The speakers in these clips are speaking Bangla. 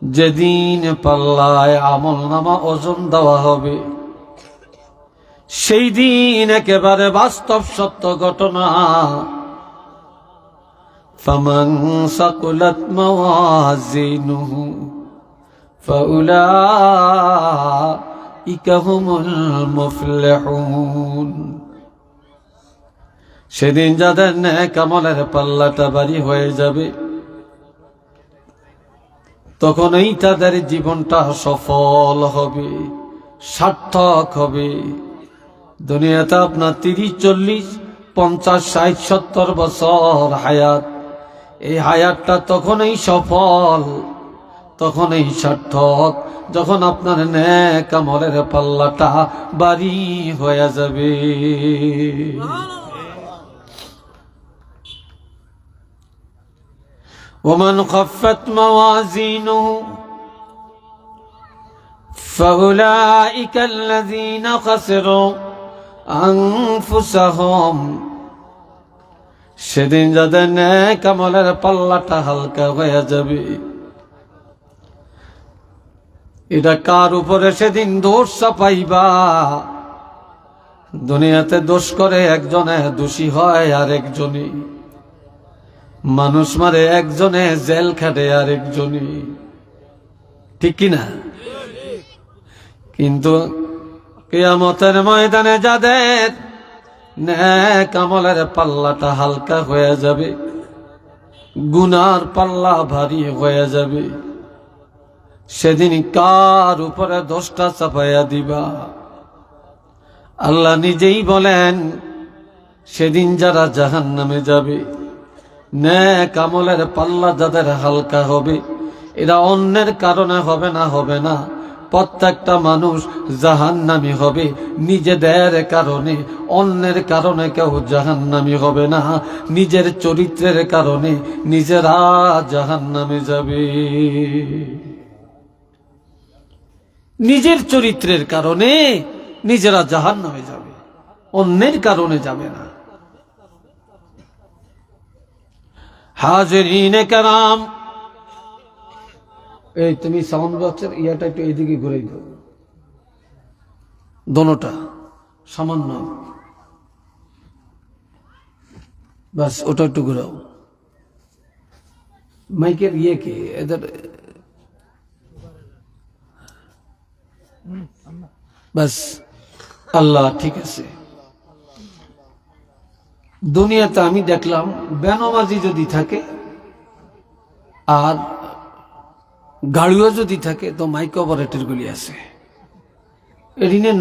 যেদিন পাল্লায় আমলনামা ওজন দেওয়া হবে, সেই দিন একেবারে বাস্তব সত্য ঘটনা। ফামান সাকুলাত মাওয়াজিনুহু ফাউলাইকা হুমুল মুফলিহুন। সেদিন যাদের নেক আমলের পাল্লাটা ভারী হয়ে যাবে, তখনই তাদের জীবনটা সফল হবে, সার্থক হবে। দুনিয়াতে আপনার 30, 40, 50, 60, 70 বছর হায়াত, এই হায়াতটা তখনই সফল, তখনই সার্থক যখন আপনার নেক আমলের পাল্লাটা ভারী হয়ে যাবে। ومن خفت موازينه فأولئك الذين خسروا أنفسهم। সেদিন যাদের নেক আমলের পাল্লাটা হালকা হয়ে যাবে, এটা কার উপরে সেদিন দোষ চাপাইবা? দুনিয়াতে দোষ করে একজনে, দোষী হয় আরেকজনে। মানুষ মারে একজনে, জেল খাটে আরেকজনে, ঠিক কিনা? কিন্তু কিয়ামতের ময়দানে যাদের নেক আমলের পাল্লাটা হালকা হয়ে যাবে, গুনার পাল্লা ভারী হয়ে যাবে, সেদিন কার উপরে দোষটা চাপাইয়া দিবা? আল্লাহ নিজেই বলেন, সেদিন যারা জাহান্নামে যাবে, নেক আমলের পাল্লা যাদের হালকা হবে, এরা অন্যের কারণে হবে না। প্রত্যেকটা মানুষ জাহান্নামী হবে নিজেদের কারণে, অন্যের কারণে কেউ জাহান্নামী হবে না। নিজের চরিত্রের কারণে নিজেরা জাহান্নামে যাবে, নিজের চরিত্রের কারণে নিজেরা জাহান্নামে যাবে, অন্যের কারণে যাবে না। হাজিরিনে কেরাম, এই তুমি সাউন্ড বক্সের ইয়াটা একটু এইদিকে ঘুরে দাও, দোনোটা সামান্য, বাস ওটা একটু ঘুরাও। মাইকের ইয়ে কে এদের, বাস আল্লাহ ঠিক আছে। দুনিয়াতে আমি দেখলাম বেনামাজি যদি থাকে আর গাড়িও যদি থাকে তো মাইক অপারেটর গুলি আছে, এদিনে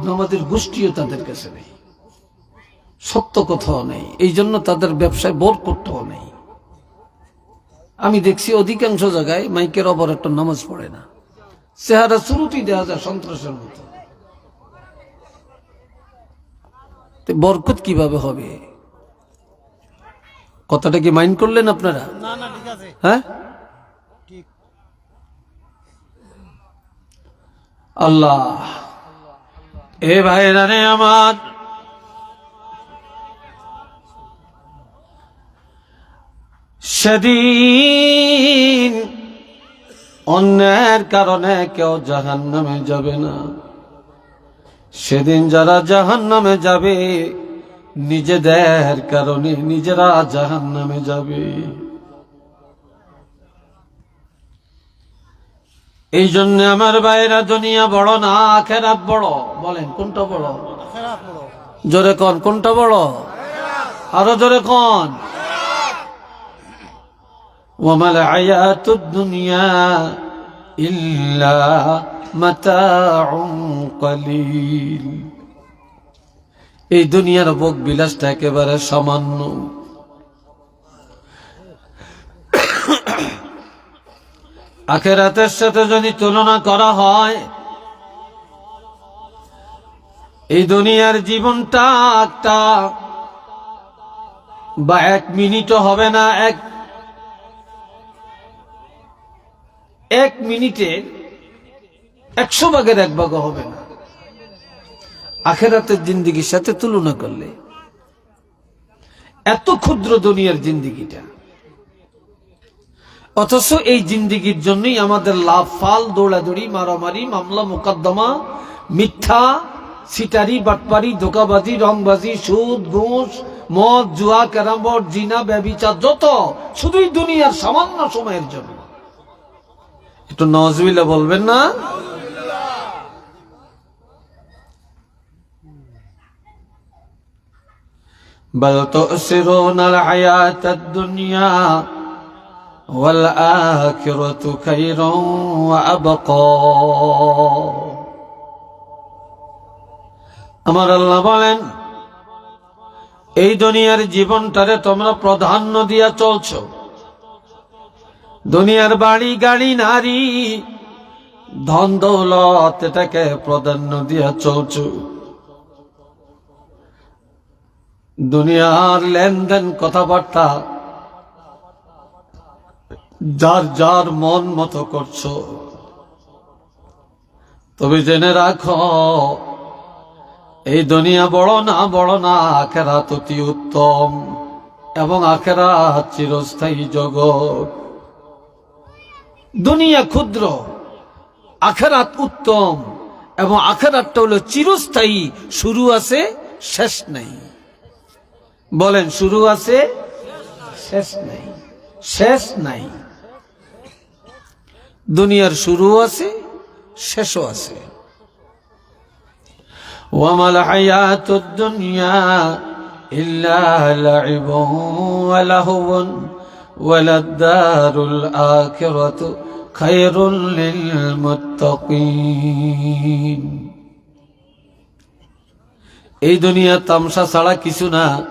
নামাজের গোষ্ঠীও তাদের কাছে নেই, সত্য কথাও নেই, এই জন্য তাদের ব্যবসায় বরকতও নেই। আমি দেখছি অধিকাংশ জায়গায় মাইকের অপারেটর নামাজ পড়ে না, চেহারা শুরুটি দেওয়া যায় সন্ত্রাসের মতো। বরকত কিভাবে হবে? কথাটা কি মাইন্ড করলেন আপনারা? হ্যাঁ, আল্লাহ এ ভাইরা রে আমার, সেদিন অন্যের কারণে কেউ জাহান্নামে যাবে না। সেদিন যারা জাহান্নামে যাবে নিজেদের কারণে নিজেরা জাহান্নামে যাবে। এই জন্য আমার ভাইরা, দুনিয়া বড় না আখিরাত বড়। বলেন কোনটা বড়? জোরে কোন, কোনটা বড়? আরো জোরে কোন। ওয়ামাল হায়াতুদ দুনিয়া ইল্লা মাতাউন কলিল। এই দুনিয়ার ভোগ বিলাসটা একেবারে সামান্য। আখিরাতের সাথে যদি তুলনা করা হয়, এই দুনিয়ার জীবনটা একটা বা 1 মিনিটও হবে না, এক মিনিটে 100 ভাগের 1 ভাগও হবে না আখিরাতের জিন্দেগির সাথে তুলনা করলে। এত ক্ষুদ্র দুনিয়ার জিন্দেগিটা। অথচ এই জিন্দিগির জন্যই আমাদের লাভ ফাল, দৌড়াদৌড়ি, মারামারি, মামলা মোকদ্দমা, মিথ্যা, সিটারি, বাটপারি, ধোকাবাজি, রংবাজি, সুদ, ঘুষ, মদ, জুয়া, ক্যারাম বোর্ড, জিনা, ব্যভিচার, যত শুধুই দুনিয়ার সামান্য সময়ের জন্য। একটু নওয়াজবিল্লাহ বলবেন না? بل تؤثرون الحياة الدنيا والآخرة خير وأبقى। আমার আল্লাহ বলেন, এই দুনিয়ার জীবনটারে তোমরা প্রাধান্য দিয়া চলছো। দুনিয়ার বাড়ি, গাড়ি, নারী, ধন দৌলত, এটাকে প্রাধান্য দিয়া চলছো। দুনিয়ার লেনদেন, কথাবার্তা যার যার মন মতো করছো। তবে জেনে রাখো, এই দুনিয়া বড় না, বড় না, আখিরাত অতি উত্তম, এবং আখিরাত চিরস্থায়ী জগৎ। দুনিয়া ক্ষুদ্র, আখিরাত উত্তম, এবং আখিরাতটা হলো চিরস্থায়ী। শুরু আছে, শেষ নাই। বলেন, শুরু আছে, শেষ নাই। শেষ নাই। দুনিয়ার শুরু আছে, শেষও আছে। ওয়ামাল হায়াতুদ দুনিয়া ইল্লা লাইবুন ওয়া লাহওয়ুন ওয়ালাদ-দারুল আখিরাতু খায়রুল লিল মুত্তাকিন। এই দুনিয়া তামসা ছাড়া কিছু না।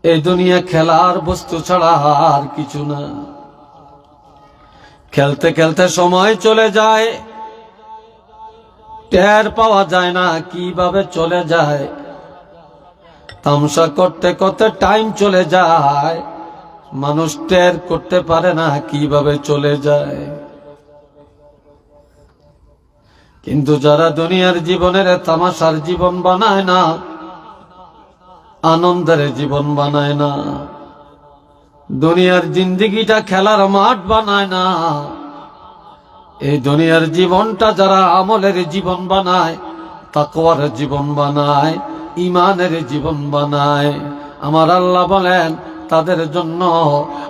এই দুনিয়া খেলার বস্তু ছাড়া আর কিছু না। খেলতে খেলতে সময় চলে যায়, টের পাওয়া যায় না কিভাবে চলে যায়। তামসা করতে করতে টাইম চলে যায়, মানুষ টের করতে পারে না কিভাবে চলে যায়। কিন্তু যারা দুনিয়ার জীবনের তামাশার জীবন বানায় না, আনন্দের জীবন বানায় না, দুনিয়ার জিন্দিগিটা খেলার মাঠ বানায় না, এই দুনিয়ার জীবনটা যারা আমলের জীবন বানায়, তাকওয়ার জীবন বানায়, ঈমানের জীবন বানায়, আমার আল্লাহ বলেন তাদের জন্য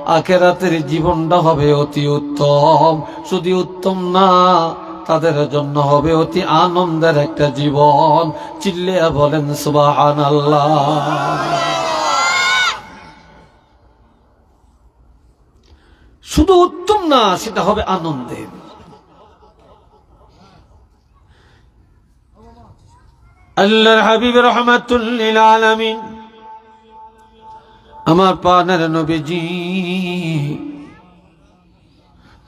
আখিরাতের জীবনটা হবে অতি উত্তম। শুধু উত্তম না, তাদের জন্য হবে অতি আনন্দের একটা জীবন। চিল্লিয়া বলেন সুবহানাল্লাহ। শুধু উত্তম না, সেটা হবে আনন্দের। আল্লাহর হাবিব রাহমাতুল লিল আলামিন, আমার প্রাণের নবীজি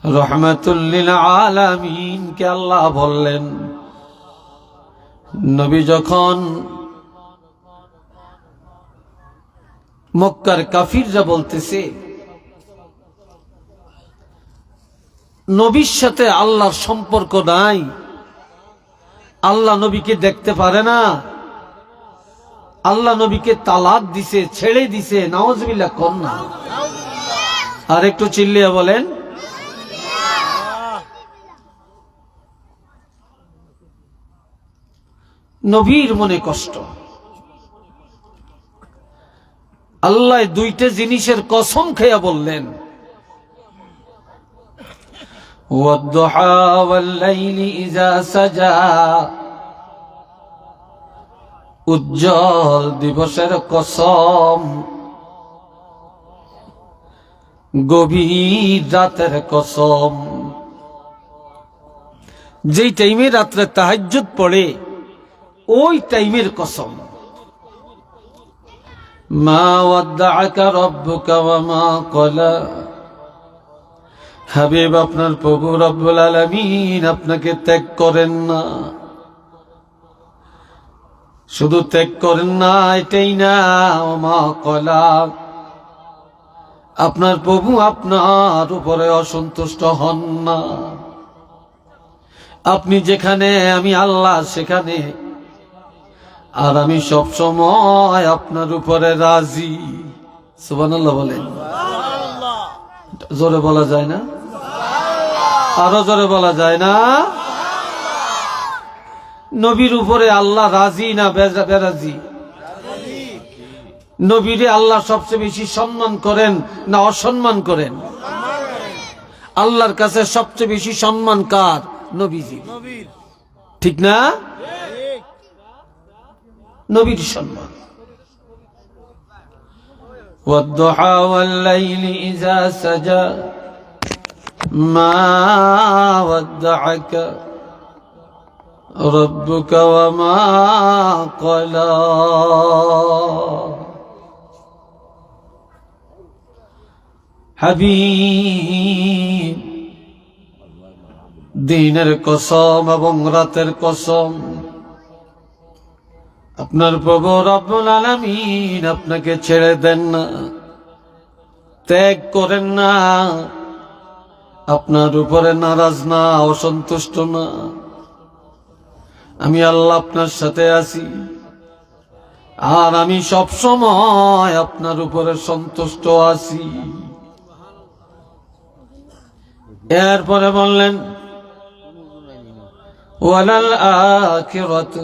রাহমাতুল লিল আলামিন কে আল্লাহ বললেন, নবী যখন মক্কার কাফিররা বলতেছে নবীর সাথে আল্লাহর সম্পর্ক নাই, আল্লাহ নবীকে দেখতে পারে না, আল্লাহ নবীকে তালাক দিছে, ছেড়ে দিছে, নাউজুবিল্লাহ কোন না। আর একটু চিল্লিয়ে বলেন। নবীর মনে কষ্ট। আল্লাহ দুইটা জিনিসের কসম খেয়া বললেন, ওয়াদ-দুহা ওয়াল-লাইলি ইযা সাজা, উজ্জ্বল দিবসের কসম, গভীর রাতের কসম। যেই টাইমে রাত্রে তাহাজ্জুদ পড়ে, ওই টাইমের কসম। মা ওয়াদ্দাআকা রাব্বুকা ওয়া মা ক্বালা, হাবিব আপনার প্রভু রব্বুল আলামিন আপনাকে ত্যাগ করেন না। শুধু ত্যাগ করেন না এটাই না, ওয়া মা ক্বালা, আপনার প্রভু আপনার উপরে অসন্তুষ্ট হন না। আপনি যেখানে, আমি আল্লাহ সেখানে, আর আমি সব সময় আপনার উপরে রাজি। সুবহানাল্লাহ বলেন। জোরে বলা যায় না? আরো জোরে বলা যায় না? নবীর উপরে আল্লাহ রাজি না বেরাজি? নবীরে আল্লাহ সবচেয়ে বেশি সম্মান করেন না অসম্মান করেন? আল্লাহর কাছে সবচেয়ে বেশি সম্মান কার? নবীজি। ঠিক না? নবীর সম্মান। والضحى والليل إذا سجى ما ودعك ربك وما قلى হাবিব দিনের কসম এবং রাতের কসম, আপনার প্রভু রব্বুল আলামিন আপনাকে ছেড়ে দেন না, ত্যাগ করেন না, আপনার উপরে নারাজ না, অসন্তুষ্ট না। আমি আল্লাহ আপনার সাথে আছি, আর আমি সব সময় আপনার উপরে সন্তুষ্ট আছি। এরপরে বললেন ওয়ালাল আখিরাতু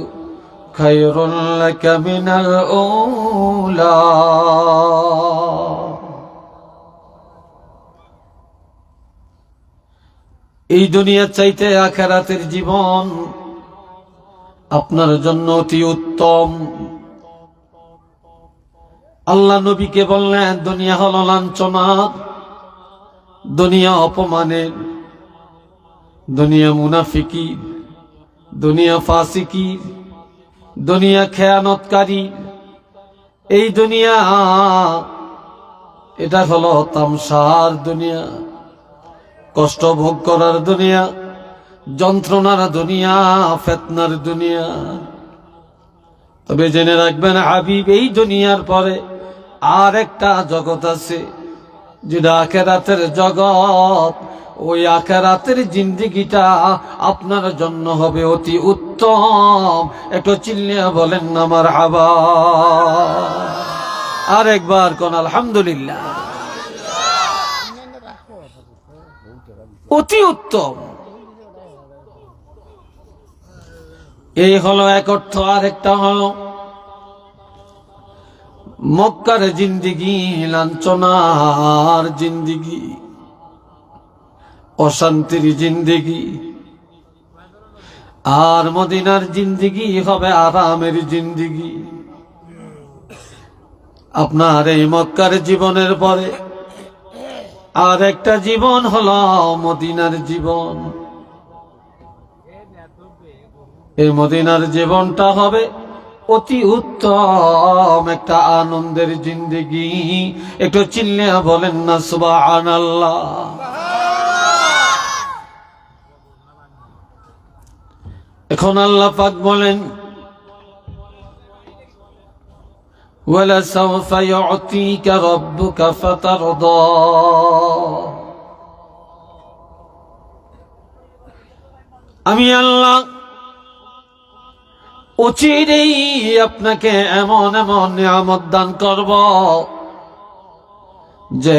খায়রুল লাকা মিনাল উলা, এই দুনিয়ার চাইতে আখিরাতের জীবন আপনার জন্য অতি উত্তম। আল্লাহ নবীকে বললেন দুনিয়া হলো লাঞ্ছনার, দুনিয়া অপমানের, দুনিয়া মুনাফিকি, দুনিয়া ফাসিকি, দুনিয়া খেয়ানতকারী। এই দুনিয়া এটা হলো তামসার দুনিয়া, কষ্ট ভোগ করার দুনিয়া, যন্ত্রণার দুনিয়া, ফিতনার দুনিয়া। তবে জেনে রাখবেন হাবিব, এই দুনিয়ার পরে আর একটা জগৎ আছে, যেটা আখিরাতের জগৎ। ওই আখিরাতের জিন্দেগিটা আপনার জন্য হবে অতি উত্তম। একটু চিল্লিয়া বলেন না মারহাবা। আর একবার কোন আলহামদুলিল্লাহ। অতি উত্তম, এই হলো এক অর্থ। আর একটা হলো মক্কার জিন্দেগি লাঞ্ছনার জিন্দেগি, অশান্তির জিন্দেগি। আর মদিনার জিন্দেগি হবে আরামের জিন্দেগি। আপনার এই মক্কার জীবনের পরে আর একটা জীবন হলো মদিনার জীবন। এই মদিনার জীবনটা হবে অতি উত্তম একটা আনন্দের জিন্দেগি। একটু চিল্লিয়া বলেন না সুবহানাল্লাহ। এখন আল্লাহ পাক বলেন ওয়ালাসাউফা ইউতিকা রাব্বুকা ফাতারদা, আমি আল্লাহ অচিরেই আপনাকে এমন এমন নিয়ামত দান করব যে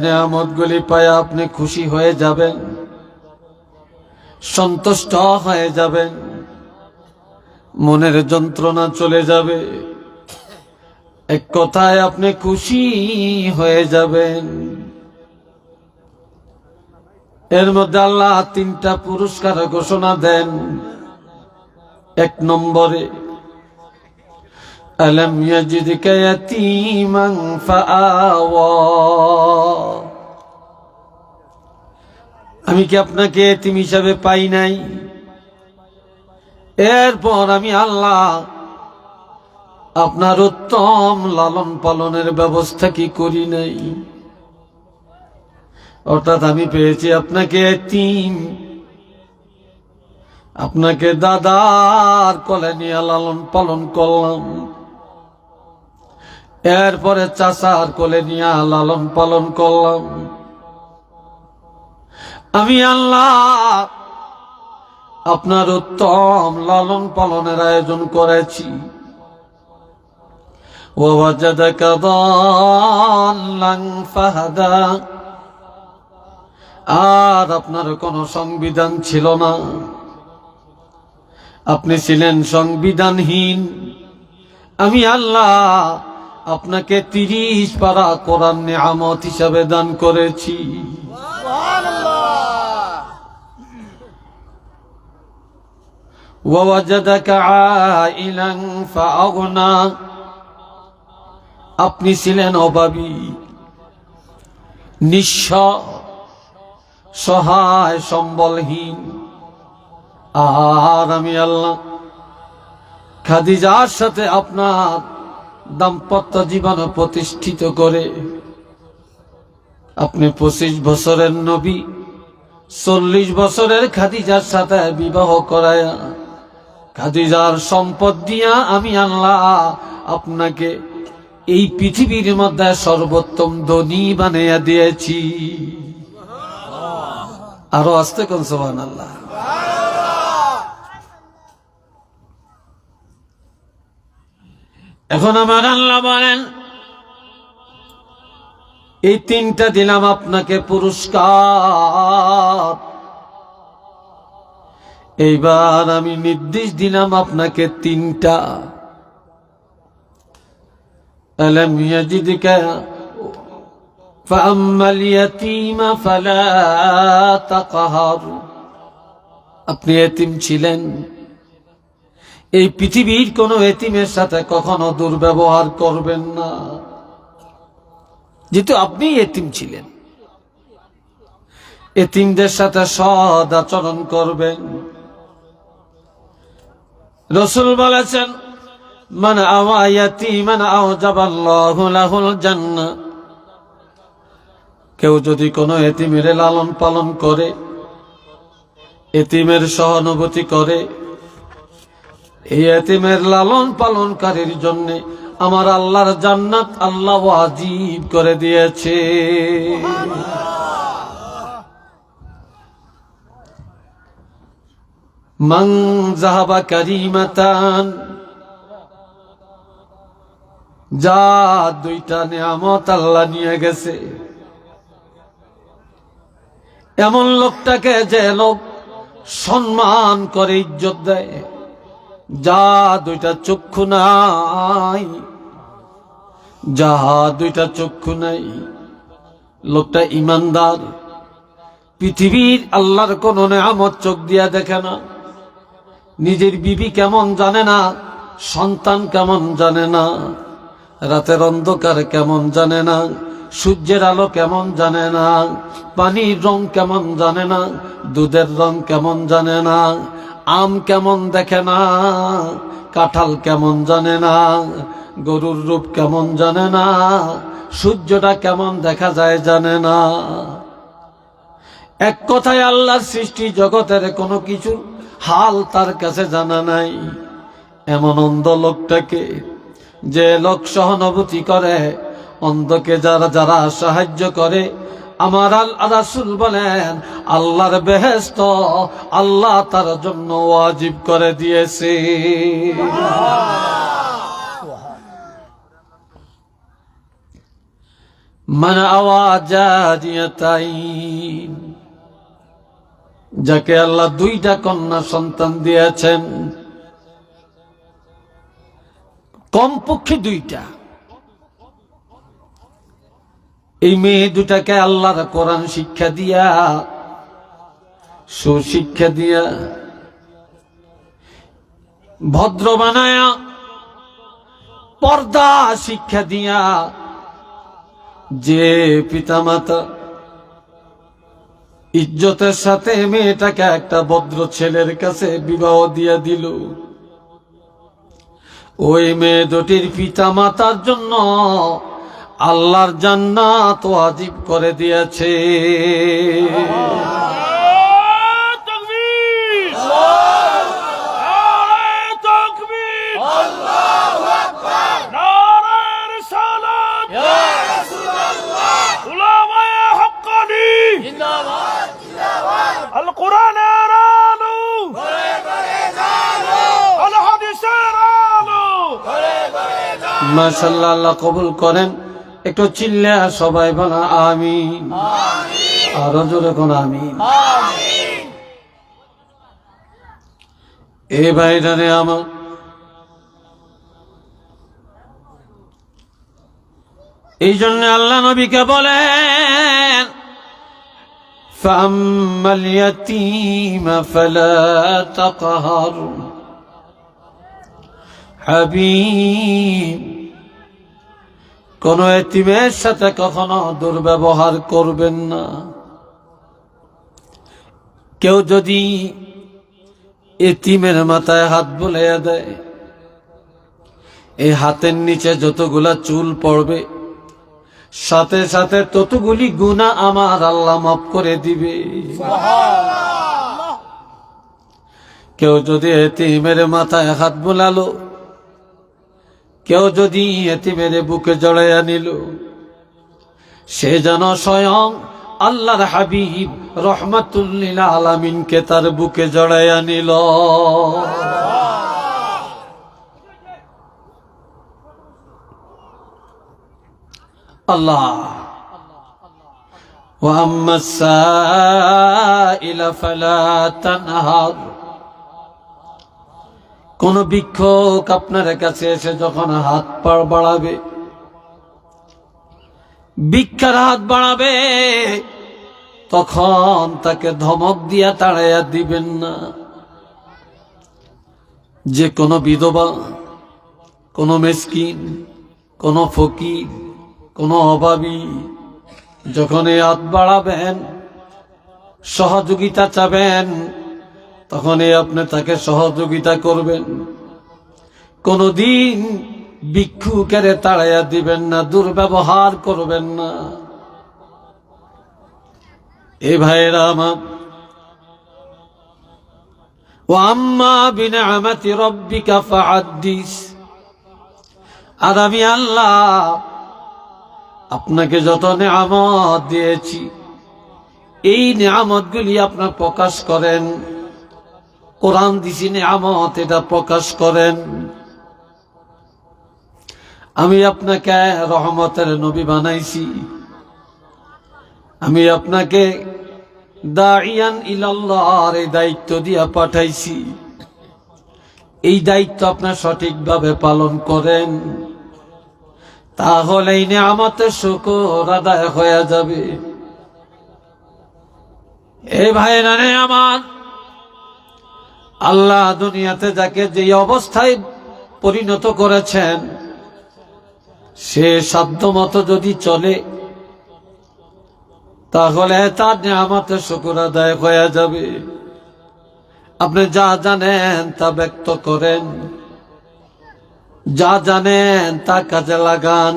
নিয়ামতগুলি পায় আপনি খুশি হয়ে যাবেন, সন্তুষ্ট হয়ে যাবেন, মনের যন্ত্রণা চলে যাবে, এক কথায় আপনি খুশি হয়ে যাবেন। এর মধ্যে আল্লাহ তিনটা পুরস্কার ঘোষণা দেন। এক নম্বরে আলাম ইয়াজিদকা ইয়াতীমান ফাআওয়া, আমি কি আপনাকে এতিম হিসাবে পাই নাই? এরপর আমি আল্লাহ আপনার উত্তম লালন পালনের ব্যবস্থা কি করি নাই? অর্থাৎ আমি পেয়েছি আপনাকে এতিম, আপনাকে দাদার কোলে নিয়ে লালন পালন করলাম, এরপরে চাচার কোলে নিয়ে লালন পালন করলাম। আমি আল্লাহ আপনার উত্তম লালন পালনের আয়োজন করেছি। ওয়াজাদাকা দাল্লান ফাহাদা, আর আপনার কোনো সংবিধান ছিল না, আপনি ছিলেন সংবিধানহীন। আমি আল্লাহ আপনাকে 30 পারা কোরআন নিয়ামত হিসাবে দান করেছি। ওয়াজাদাকা আইলান ফাআগনা, আপনি ছিলেন অভাবী, নিঃস্ব, সহায়, সম্বলহীন। আর আমি আল্লাহ খাদিজার সাথে আপনার দাম্পত্য জীবন প্রতিষ্ঠিত করে আপনি 25 বছরের নবী 40 বছরের খাদিজার সাথে বিবাহ করায়া খাদিজার সম্পদ দিয়া আমি আল্লাহ আপনাকে এই পৃথিবীর মধ্যে সর্বোত্তম ধনী বানাইয়া দিয়েছি। আরো আস্তে কোন সুবহানাল্লাহ। এখন আমার আল্লাহ বলেন, এই 3টা দিলাম আপনাকে পুরস্কার, এইবার আমি নির্দেশ দিলাম আপনাকে 3টা। আলাম ইয়াজিদকা ফাআম্মাল ইয়াতীমা ফালা তাকহার, আপনি এতিম ছিলেন, এই পৃথিবীর কোন এতিমের সাথে কখনো দুর্ব্যবহার করবেন না। যেহেতু আপনি এতিম ছিলেন, এতিমদের সাথে সদ আচরণ করবেন। রাসূল বলেছেন, মান আওয়া ইয়াতীমান আওজাবাল্লাহু লাহুল জান্নাহ, কেউ যদি কোনো এতিমের লালন পালন করে, এতিমের সহানুভূতি করে, এই এতিমের লালন পালনকারীর জন্য আমার আল্লাহর জান্নাত আল্লাহ ওয়াজিব করে দিয়েছে। মান যাহাবা কারিমাতান, যা 2টা নিয়ামত আল্লাহ নিয়ে গেছে, এমন লোকটাকে যে লোক সম্মান করে, ইজ্জত দেয়, যা 2টা চক্ষু নাই, যাহা 2টা চক্ষু নাই, লোকটা ইমানদার, পৃথিবীর আল্লাহর কোন নিয়ামত চোখ দিয়া দেখে না, নিজের বিবি কেমন জানে না, সন্তান কেমন জানে না, রাতের অন্ধকার কেমন জানে না, সূর্যের আলো কেমন জানে না, পানির রং কেমন জানে না, দুধের রং কেমন জানে না, আম কেমন দেখে না, কাঁঠাল কেমন জানে না, গরুর রূপ কেমন জানে না, সূর্যটা কেমন দেখা যায় জানে না। এক কথায় আল্লাহর সৃষ্টি জগতের কোনো কিছু হাল তার কাছে জানা নাই। এমন অন্ধ লোকটাকে, যে লোক সহানুভূতি করে, অন্ধকে যারা যারা সাহায্য করে, আমার রাসূল বলেন আল্লাহর বেহেশত আল্লাহ তার জন্য ওয়াজিব করে দিয়েছে। মান আওয়া জারিয়াতাইন, যাকে আল্লাহ 2টা কন্যা সন্তান দিয়েছেন, কমপক্ষে 2টা, এই মেয়ে 2টাকে আল্লাহর কোরআন শিক্ষা দিয়া, সুশিক্ষা দিয়া, ভদ্র বানায়া, পর্দা শিক্ষা দিয়া, যে পিতামাতা ইজ্জতের সাথে মেয়েটাকে একটা ভদ্র ছেলের কাছে বিবাহ দিয়া দিল, ওই মেয়ে 2টির পিতা মাতার জন্য আল্লাহর জান্নাত ওয়াজিব করে দিয়েছে। মাশাআল্লাহ, আল্লাহ কবুল করেন। একটু চিল্লা সবাই বলা আমিন। আরো জোরে কোন আমিন। এ ভাইরানে আমার, এই জন্য আল্লাহ নবীকে বলেন ফাম্মাল ইয়াতীমা ফালা তাকহার হাবিব, কোন এতিমের সাথে কখনো দুর্ব্যবহার করবেন না। কেউ যদি এতিমের মাথায় হাত বুলাইয়া দেয়, এই হাতের নিচে যতগুলা চুল পড়বে সাথে সাথে ততগুলি গুনাহ আমার আল্লাহ মাফ করে দিবে। কেউ যদি এতিমের মাথায় হাত বুলালো, কেউ যদি এতিমের বুকে জড়াইয়া নিল, সে যেন স্বয়ং আল্লাহর হাবিব রহমাতুল লিল আলামিনকে তার বুকে জড়াইয়া নিল। আল্লাহ ওয়া আম্মাস সাইলা ফালা তানহার, কোন ভিক্ষুক আপনার কাছে এসে যখন হাত পাড় বাড়াবে, ভিক্ষার হাত বাড়াবে, তখন তাকে ধমক দিয়া তাড়াইয়া দিবেন না। যে কোনো বিধবা, কোনো মিসকিন, কোনো ফকির, কোনো অভাবী যখন এই হাত বাড়াবেন, সহযোগিতা চাবেন, তখনই আপনি তাকে সহযোগিতা করবেন। কোনদিন ভিক্ষুকের তাড়াইয়া দিবেন না, দুর্ব্যবহার করবেন না। এ ভাইরা আমার, ওয়া আম্মা বিনিআমাতি রাব্বিকা ফাহাদ্দিস, আর আমি আল্লাহ আপনাকে যত নিয়ামত দিয়েছি, এই নিয়ামতগুলি আপনার প্রকাশ করেন। কোরআন দিছি নিয়ামত, এটা প্রকাশ করেন। আমি আপনাকে রহমতের নবী বানাইছি, আমি আপনাকে দাইয়ান ইলাল্লাহর এই দায়িত্ব দিয়া পাঠাইছি। এই দায়িত্ব আপনার সঠিকভাবে পালন করেন, তাহলে এই নিয়ামতের শুকর আদায় হয়ে যাবে। এই ভাইরা রে আমার, আল্লাহ দুনিয়াতে যাকে যে অবস্থায় পরিণত করেছেন, সে সাধ্য মতো যদি চলে, তাহলে তার নিয়ামতের শুকর আদায় হয়ে যাবে। আপনি যা জানেন তা ব্যক্ত করেন, যা জানেন তা কাজে লাগান,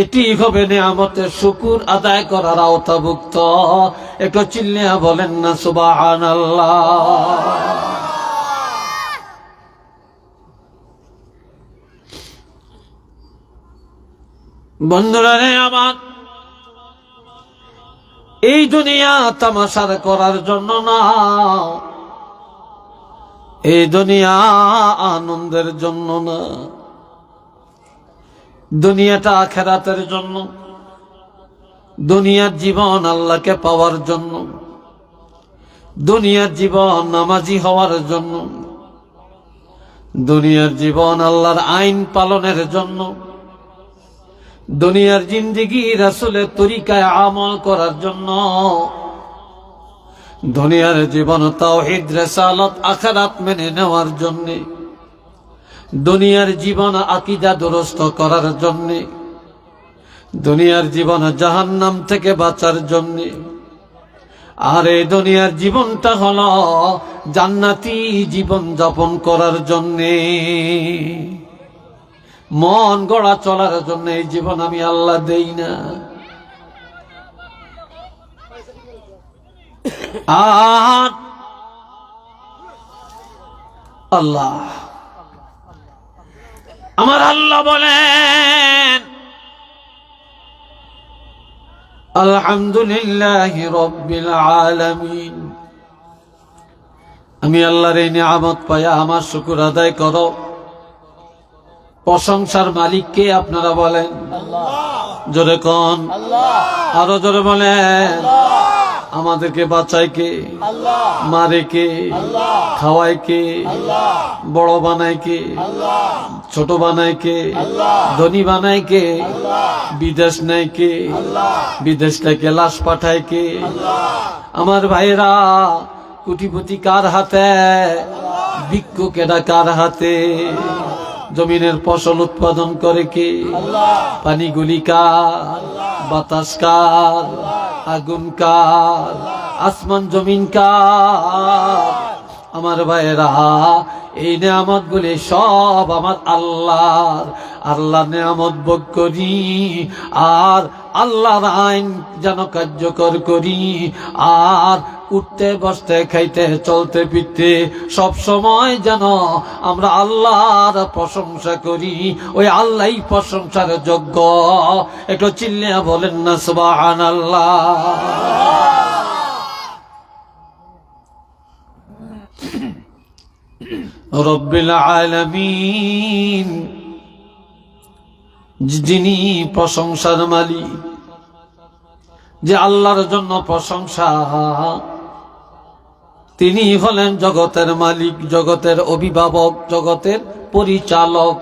এটি হবে নিয়ামতের শুকর আদায় করার আওতাভুক্ত। একটু চিল্লিয়া বলেন না সুবহানাল্লাহ। বন্ধুরা রে আমার, এই দুনিয়া তামাশার করার জন্য না, এই দুনিয়া আনন্দের জন্য না, দুনিয়াটা আখিরাতের জন্য। দুনিয়ার জীবন আল্লাহকে পাওয়ার জন্য, দুনিয়ার জীবন নামাজি হওয়ার জন্য, দুনিয়ার জীবন আল্লাহর আইন পালনের জন্য, দুনিয়ার জিন্দেগি রাসূলের তরিকায় আমল করার জন্য, দুনিয়ার জীবন তাওহীদ রিসালাত আখিরাত মেনে নেওয়ার জন্য, দুনিয়ার জীবন আকীদা দুরস্ত করার জন্য, দুনিয়ার জীবন জাহান্নাম থেকে বাঁচার জন্য। আর এই দুনিয়ার জীবনটা হলো জান্নাতি জীবন যাপন করার জন্য, মন গড়া চলার জন্য এই জীবন আমি আল্লাহ দেই না। আর আল্লাহ, আমার আল্লাহ বলেন আলহামদুলিল্লাহি রাব্বিল আলামিন, আমি আল্লাহর এই নিয়ামত পায়া আমার শুকর আদায় করো। প্রশংসার মালিক কে আপনারা বলেন? আল্লাহ। জোরে কোন? আল্লাহ। আরো জোরে বলেন। আল্লাহ। আমাদেরকে বাঁচায় কে? মারে কে? খাওয়ায় কে? বড় বানায় কে? ছোট বানায় কে? ধনী বানায় কে? বিদেশ নেয় কে? বিদেশ থেকে লাশ পাঠায় কে? আমার ভাইরা, কোটিপতি কার হাতে? ভিক্ষুকেরা কার হাতে? জমিনের ফসল উৎপাদন করে কে? পানিগুলি কার? বাতাস কার? আগুন কার? আসমান জমিন কার? আমার ভাইয়েরা, এই নিয়ামত গুলি সব আমার আল্লাহর। আল্লাহ নিয়ামত ভোগ করি আর আল্লাহর আইন যেন কার্যকর করি, আর উঠতে বসতে খাইতে চলতে ফিরতে সব সময় যেন আমরা আল্লাহর প্রশংসা করি। ওই আল্লাহই প্রশংসার যোগ্য। একটু চিল্লিয়া বলেন না সুবহানাল্লাহ। রব্বিল আলামিন, যিনি প্রশংসার মালিক, যে আল্লাহর জন্য প্রশংসা, তিনি হলেন জগতের মালিক, জগতের অভিভাবক, জগতের পরিচালক।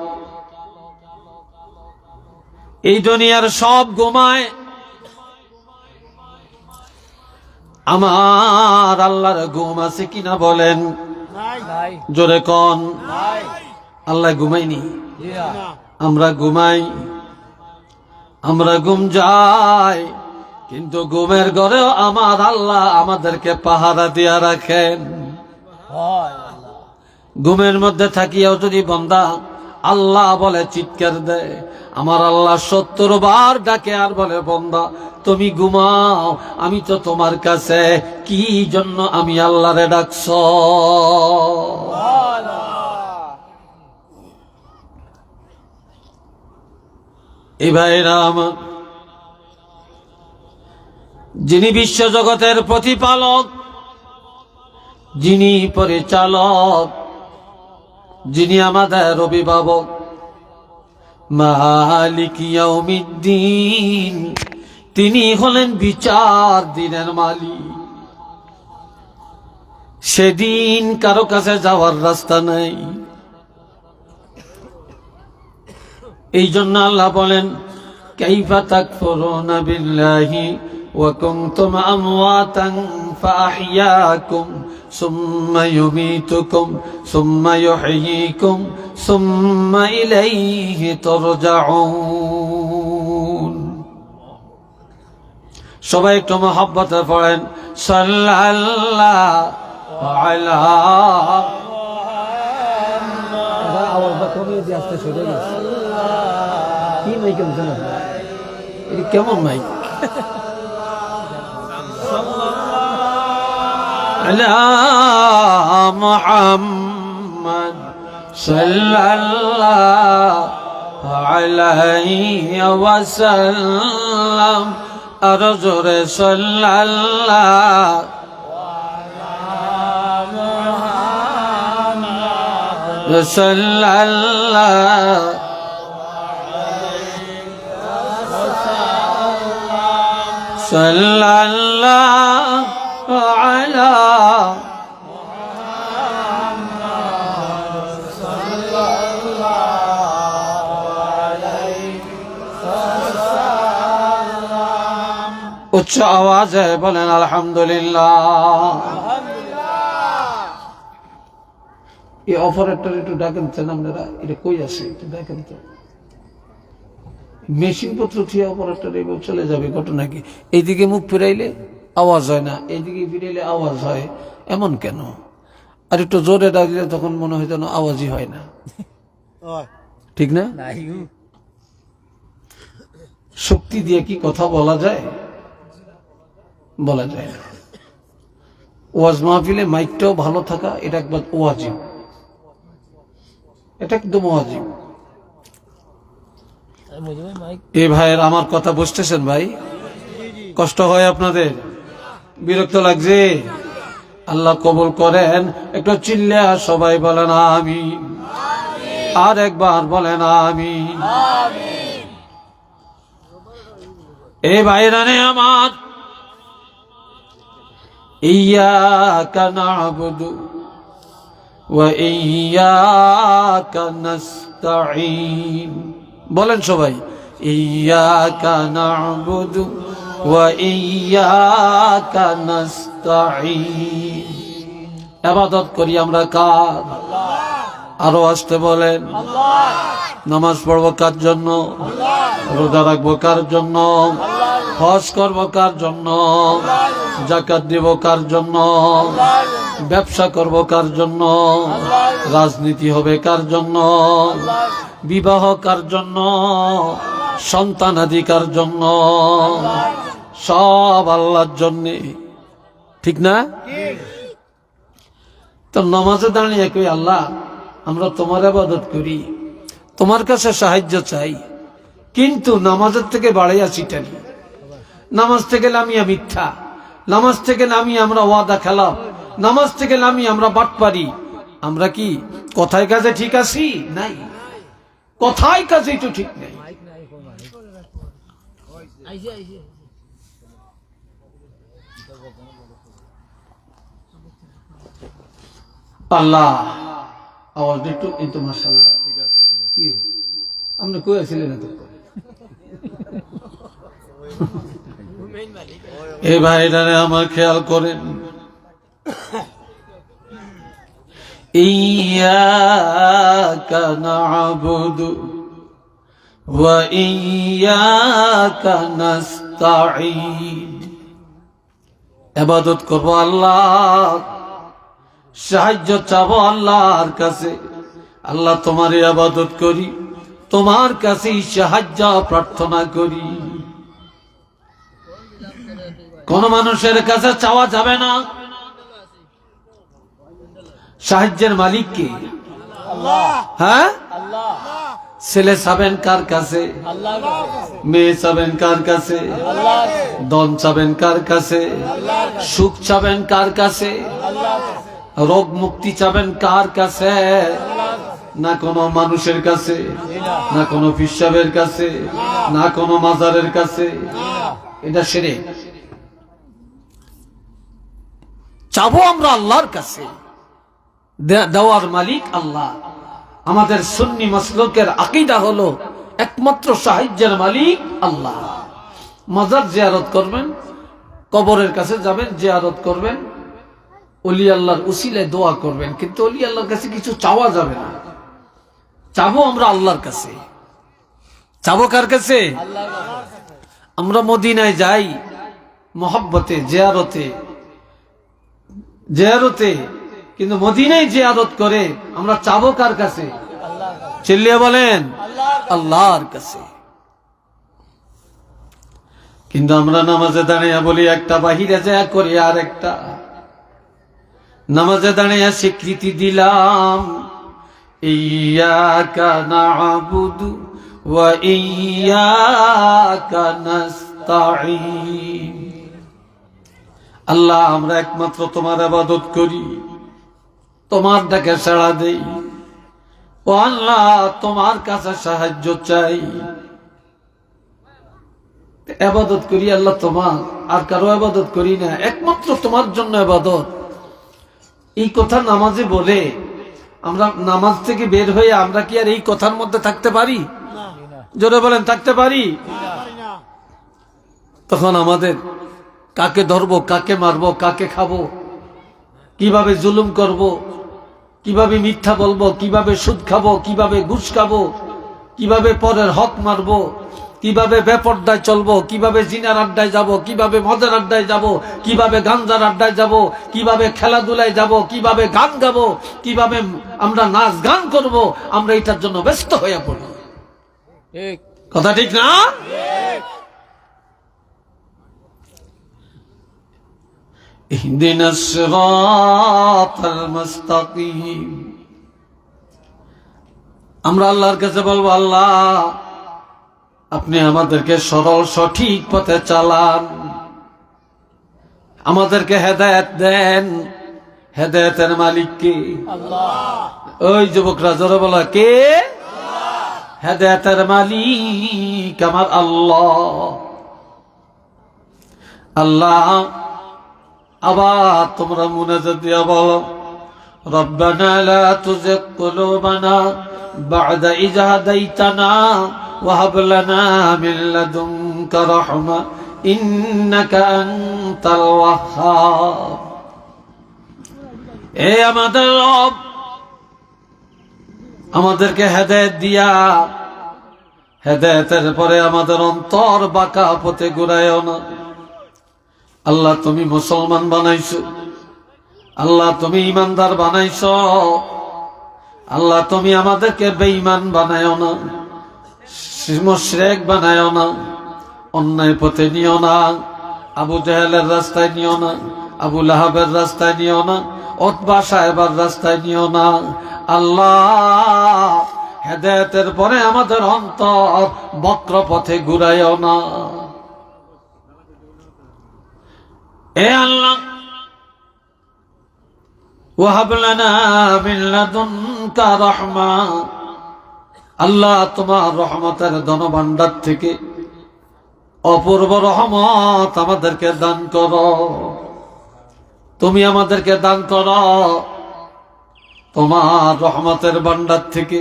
এই দুনিয়ার সব ঘুমায়, আমার আল্লাহর ঘুম আছে কিনা বলেন? জোরে কোন? আল্লাহ ঘুমাইনি, আমরা ঘুমাই, আমরা ঘুম যাই, কিন্তু ঘুমের ঘরেও আমার আল্লাহ আমাদেরকে পাহারা দিয়া রাখেন। ঘুমের মধ্যে থাকিয়াও যদি বান্দা আল্লাহ বলে চিৎকার দেয়, আমার আল্লাহ 70 বার ডাকে আর বলে, বান্দা তুমি ঘুমাও, আমি তো তোমার কাছে, কি জন্য আমি আল্লাহরে ডাকছ? এই ভাইরা আমার, যিনি বিশ্বজগতের প্রতিপালক, যিনি পরিচালক, যিনি আমাদের অভিভাবক, মালিক ইয়াউমিদ্দিন, তিনি হলেন বিচার দিনের মালিক। সেদিন কারো কাছে যাওয়ার রাস্তা নাই। এই জন্য আল্লাহ বলেন, কাইফা তাকফুরুনা বিল্লাহি ওয়া কুনতুম আমওয়াতান ফাআহইয়াকুম সুম্মা ইউমীতুকুম সুম্মা ইউহয়ীকুম সুম্মা ইলাইহি তুরজাউন। সবাই একটু মহব্বতে পড়েন, সাল্লাল্লাহু আলা। আওয়াজটা কমিয়ে দিয়ে আসতে শুরু হয়েছে। কি মাইক কেমন? এটা কেমন মাইক? আলা মুহাম্মদ সাল্লাল্লাহু আলাইহি ওয়াসাল্লাম। আর জোরে সাল্লাল্লাহু সাল্লাল্লাহু সাল্লাল্লাহু আলা মুহাম্মদ সাল্লাল্লাহু আলাইহি ওয়াসাল্লাম। উচ্চ আওয়াজে বলেন আলহামদুলিল্লাহ। এই অপারেটর একটু ডাকেন তো, আপনারা এটা কই আছে একটু দেখেন তো। মেশিন পত্র ঠিক অপারেটর এবার চলে যাবে, ঘটনা কি? এইদিকে মুখ ফিরাইলে আওয়াজ হয় না, এইদিকে ফিরাইলে আওয়াজ হয়, এমন কেন? আর একটু জোরে ডাকলে তখন মনে হয় যেন আওয়াজই হয় না, ঠিক না? শক্তি দিয়ে কি কথা বলা যায়? বলা যায় না। ওয়াজ মাহফিলে মাইকটাও ভালো থাকা, এটা একবার ওয়াজিব, এটা একদম ওয়াজিব। এ ভাইয়ের আমার কথা বুঝতেছেন ভাই? কষ্ট হয় আপনাদের? বিরক্ত লাগছে? আল্লাহ কবুল করেন। একটু চিল্লা সবাই বলেন আমিন। আর একবার বলেন আমিন। এ ভাইরানে আমার, ইয়্যাকা না'বুদু ওয়া ইয়্যাকা নাস্তাঈন। বলেন সবাই, ইয়্যাকা না'বুদু ওয়া ইয়্যাকা নাস্তাঈন। ইবাদত করি আমরা কার? আরো আসতে বলেন। নামাজ পড়বো কার জন্য? রোজা রাখবো কার জন্য? হজ করবো কার জন্য? যাকাত দিব কার জন্য? ব্যবসা করবো কার জন্য? রাজনীতি হবে কার জন্য? বিবাহ কার জন্য? সন্তানাদি কার জন্য? সব আল্লাহর জন্যে, ঠিক না? তো নামাজে দাঁড়িয়ে কই, আল্লাহ আমরা তোমার ইবাদত করি, তোমার কাছে সাহায্য চাই, কিন্তু নামাজের থেকে বাড়াইয়া ছিটানি, নামাজ থেকে নামিয়া মিথ্যা, নামাজ থেকে নামিয়ে আমরা ওয়াদা খেলাফ, নামাজ থেকে নামিয়ে আমরা বাটপারি। আমরা কি কথায় কাজে ঠিক আছি? নাই, কথায় কাজেই তো ঠিক নেই। আল্লাহ আওয়াজ একটু এই তো মাশাআল্লাহ ঠিক আছে কি আপনি কই আছিলেন এত? এই ভাইরারে আমার খেয়াল করেন। ইয়্যাকা না'বুদু ওয়া ইয়্যাকা নাস্তাঈন। ইবাদত করব আল্লাহ, সাহায্য চাবো আল্লাহর কাছে। আল্লাহ তোমার ইবাদত করি, তোমার কাছে সাহায্য প্রার্থনা করি। কোন মানুষের কাছে চাওয়া যাবে না। সাহায্যের মালিক কে? হ্যাঁ, ছেলে চাবেন কার কাছে? মেয়ে চাবেন কার কাছে? ধন চাবেন কার কাছে? সুখ চাবেন কার কাছে? রোগ মুক্তি চাবেন কার কাছে? না কোনো মানুষের কাছে, না কোনো পিসাবের কাছে, না কোনো মাজারের কাছে। এটা শিরক। চাবো আমরা আল্লাহর কাছে, দেওয়ার মালিক আল্লাহ। আমাদের সুন্নি মাসলুকের আকীদা হলো একমাত্র সাহায্যের মালিক আল্লাহ। মাজার জিয়ারত করবেন, কবরের কাছে যাবেন, জিয়ারত করবেন, ওলি আল্লাহর উসিলায় দোয়া করবেন, কিন্তু ওলি আল্লাহর কাছে কিছু চাওয়া যাবে না। চাবো আমরা আল্লাহর কাছে। চাবো কার কাছে? আমরা মদিনায় যাই মহব্বতে, জিয়ারতে, কিন্তু মদিনায় জিয়ারত করে আমরা চাবো কার কাছে? চিল্লিয়ে বলেন, আল্লাহর কাছে। কিন্তু আমরা নামাজে দাঁড়িয়ে বলি একটা, বাহিরে যায় করি আর একটা। নামাজে দাঁড়িয়ে স্বীকৃতি দিলাম ইয়্যাকা না'বুদু ওয়া ইয়্যাকা নাস্তাঈন। আল্লাহ আমরা একমাত্র তোমার ইবাদত করি, তোমার ডাকে সাড়া দেই। ও আল্লাহ তোমার কাছে সাহায্য চাই। ইবাদত করি আল্লাহ তোমার, আর কারো ইবাদত করি না, একমাত্র তোমার জন্য ইবাদত। এই কথা নামাজে বলে আমরা নামাজ থেকে বের হয়ে আমরা কি আর এই কথার মধ্যে থাকতে পারি? জোরে বলেন, থাকতে পারি? তখন আমাদের কাকে ধরবো, কাকে মারবো, কাকে খাবো, কিভাবে জুলুম করব, কিভাবে মিথ্যা বলবো, কিভাবে সুদ খাবো, কিভাবে ঘুষ খাবো, কিভাবে পরের হক মারবো, কিভাবে বেপরদায় চলবো, কিভাবে জিনার আড্ডায় যাব, কিভাবে মদের আড্ডায় যাব, কিভাবে গাঞ্জার আড্ডায় যাব, কিভাবে খেলাধুলায় যাব, কিভাবে গান গাবো, কিভাবে আমরা নাচ গান করব, আমরা এটার জন্য ব্যস্ত হয়ে পড়ব। কথা ঠিক না? ইহদিনাস সিরাতাল মুস্তাকিম। আমরা আল্লাহর কাছে বলবো, আল্লাহ আপনি আমাদেরকে সরল সঠিক পথে চালান, আমাদেরকে হেদায়েত দেন। হেদায়েতের মালিক কে? আল্লাহ। ওই যুবকরা জোরে বলা, কে? হেদায়েতের মালিক আমার আল্লাহ। আল্লাহ আবার তোমরা মুনাজাত দিয়া বলো, রব্বানা লা তুযিগ কুলুবানা বা'দা ইয হাদাইতানা ওয়া হাব লানা মিন লাদুনকা রাহমা ইন্নাকা আনতাল ওয়াহ্হাব। এ আমাদের রব, আমাদেরকে হেদায়েত দিয়া হেদায়েতের পরে আমাদের অন্তর বাঁকা পথে ঘুরায়ও না। আল্লাহ তুমি মুসলমান বানাইছো, আল্লাহ তুমি ইমানদার বানাইছো, আল্লাহ তুমি আমাদেরকে বেঈমান বানায়ও না, মুশরিক বানায়ও না, অন্যায় পথে নিও না, আবু জাহেলের রাস্তায় নিও না, আবু লাহাবের রাস্তায় নিও না, উতবা সাহেবের রাস্তায় নিও না। আল্লাহ হেদায়েতের পরে আমাদের অন্তর বক্র পথে ঘুরায়ও না। এ আল্লাহ, ওয়াহাব লানা মিন লাদুনকা রাহমা, আল্লাহ তোমার রহমতের ধনভাণ্ডার থেকে অপূর্ব রহমত আমাদেরকে দান করো। তুমি আমাদেরকে দান করো তোমার রহমতের ভাণ্ডার থেকে।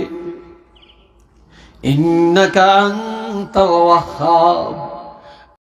ইন্নাকা আনতাল ওয়াহ্হাব,